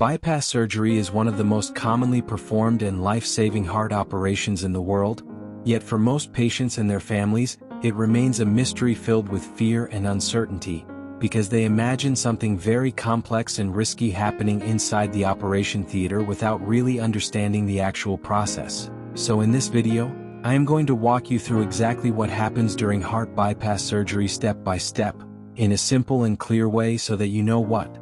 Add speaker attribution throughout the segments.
Speaker 1: Bypass surgery is one of the most commonly performed and life-saving heart operations in the world, yet for most patients and their families, it remains a mystery filled with fear and uncertainty, because they imagine something very complex and risky happening inside the operation theater without really understanding the actual process. So in this video, I am going to walk you through exactly what happens during heart bypass surgery step by step, in a simple and clear way so that you know what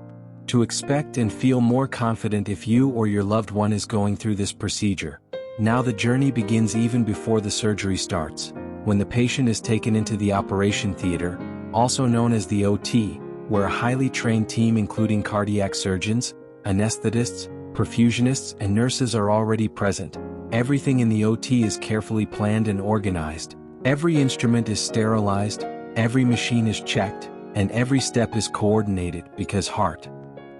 Speaker 1: to expect and feel more confident if you or your loved one is going through this procedure. Now the journey begins even before the surgery starts, when the patient is taken into the operation theater, also known as the OT, where a highly trained team including cardiac surgeons, anesthetists, perfusionists and nurses are already present. Everything in the OT is carefully planned and organized. Every instrument is sterilized, every machine is checked, and every step is coordinated because heart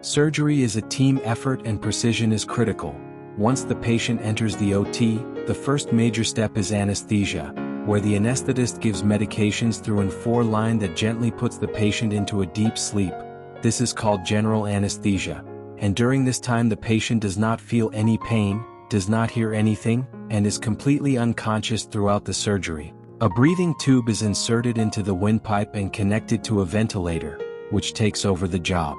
Speaker 1: surgery is a team effort and precision is critical. Once the patient enters the OT, the first major step is anesthesia, where the anesthetist gives medications through an 4-line that gently puts the patient into a deep sleep. This is called general anesthesia, and during this time the patient does not feel any pain, does not hear anything, and is completely unconscious throughout the surgery. A breathing tube is inserted into the windpipe and connected to a ventilator, which takes over the job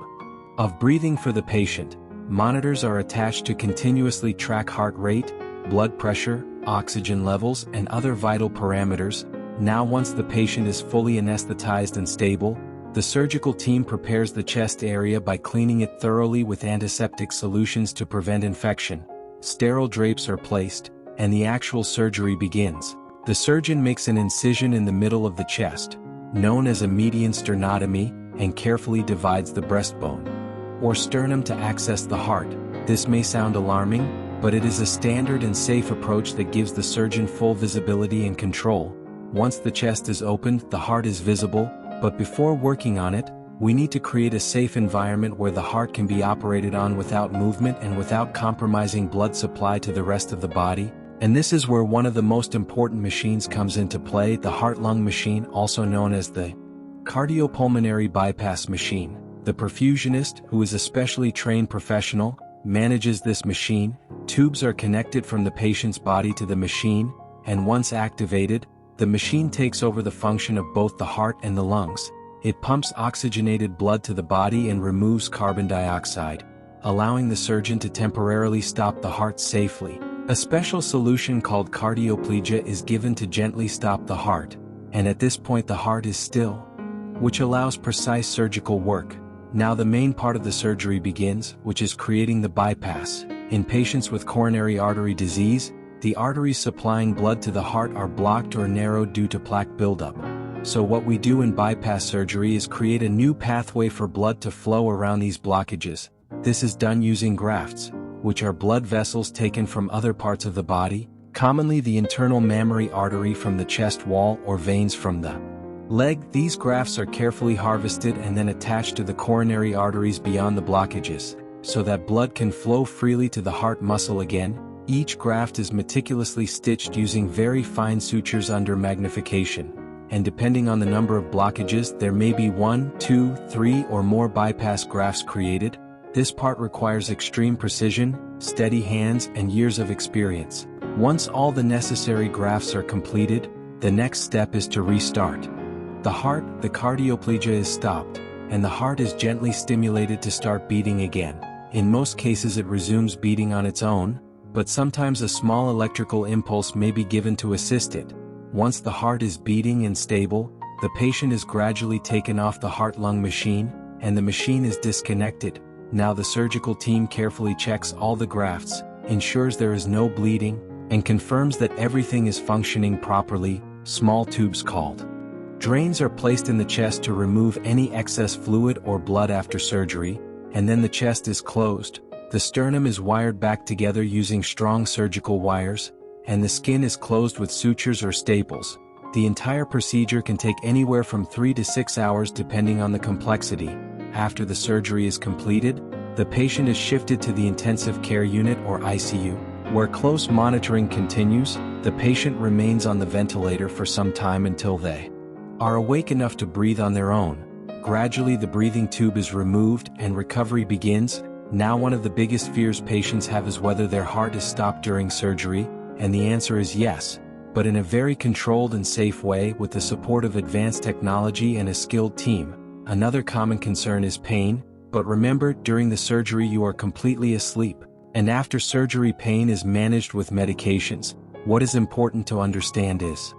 Speaker 1: of breathing for the patient. Monitors are attached to continuously track heart rate, blood pressure, oxygen levels, and other vital parameters. Now once the patient is fully anesthetized and stable, the surgical team prepares the chest area by cleaning it thoroughly with antiseptic solutions to prevent infection. Sterile drapes are placed, and the actual surgery begins. The surgeon makes an incision in the middle of the chest, known as a median sternotomy, and carefully divides the breastbone or sternum to access the heart. This may sound alarming, but it is a standard and safe approach that gives the surgeon full visibility and control. Once the chest is opened, the heart is visible, but before working on it, we need to create a safe environment where the heart can be operated on without movement and without compromising blood supply to the rest of the body. And this is where one of the most important machines comes into play, the heart-lung machine, also known as the cardiopulmonary bypass machine. The perfusionist, who is a specially trained professional, manages this machine. Tubes are connected from the patient's body to the machine, and once activated, the machine takes over the function of both the heart and the lungs. It pumps oxygenated blood to the body and removes carbon dioxide, allowing the surgeon to temporarily stop the heart safely. A special solution called cardioplegia is given to gently stop the heart, and at this point the heart is still, which allows precise surgical work. Now the main part of the surgery begins, which is creating the bypass. In patients with coronary artery disease, the arteries supplying blood to the heart are blocked or narrowed due to plaque buildup. So what we do in bypass surgery is create a new pathway for blood to flow around these blockages. This is done using grafts, which are blood vessels taken from other parts of the body, commonly the internal mammary artery from the chest wall or veins from the leg. These grafts are carefully harvested and then attached to the coronary arteries beyond the blockages, so that blood can flow freely to the heart muscle again. Each graft is meticulously stitched using very fine sutures under magnification, and depending on the number of blockages, there may be 1, 2, 3 or more bypass grafts created. This part requires extreme precision, steady hands and years of experience. Once all the necessary grafts are completed, the next step is to restart the heart. The cardioplegia is stopped, and the heart is gently stimulated to start beating again. In most cases it resumes beating on its own, but sometimes a small electrical impulse may be given to assist it. Once the heart is beating and stable, the patient is gradually taken off the heart-lung machine, and the machine is disconnected. Now the surgical team carefully checks all the grafts, ensures there is no bleeding, and confirms that everything is functioning properly. Small tubes called drains are placed in the chest to remove any excess fluid or blood after surgery, and then the chest is closed. The sternum is wired back together using strong surgical wires, and the skin is closed with sutures or staples. The entire procedure can take anywhere from 3 to 6 hours depending on the complexity. After the surgery is completed, the patient is shifted to the intensive care unit or ICU, where close monitoring continues. The patient remains on the ventilator for some time until they are awake enough to breathe on their own. Gradually the breathing tube is removed and recovery begins. Now, one of the biggest fears patients have is whether their heart is stopped during surgery, and the answer is yes, but in a very controlled and safe way with the support of advanced technology and a skilled team. Another common concern is pain, but remember, during the surgery you are completely asleep, and after surgery pain is managed with medications. What is important to understand is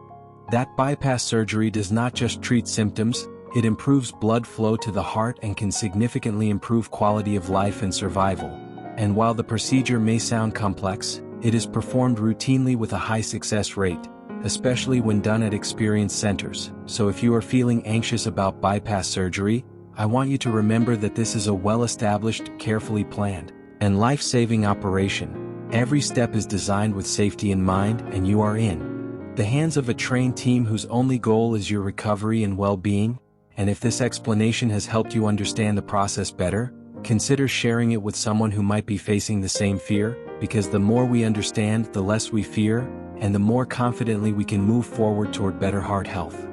Speaker 1: that bypass surgery does not just treat symptoms, it improves blood flow to the heart and can significantly improve quality of life and survival. And while the procedure may sound complex, it is performed routinely with a high success rate, especially when done at experienced centers. So if you are feeling anxious about bypass surgery, I want you to remember that this is a well-established, carefully planned, and life-saving operation. Every step is designed with safety in mind, and you are in the hands of a trained team whose only goal is your recovery and well-being. And if this explanation has helped you understand the process better, consider sharing it with someone who might be facing the same fear, because the more we understand, the less we fear, and the more confidently we can move forward toward better heart health.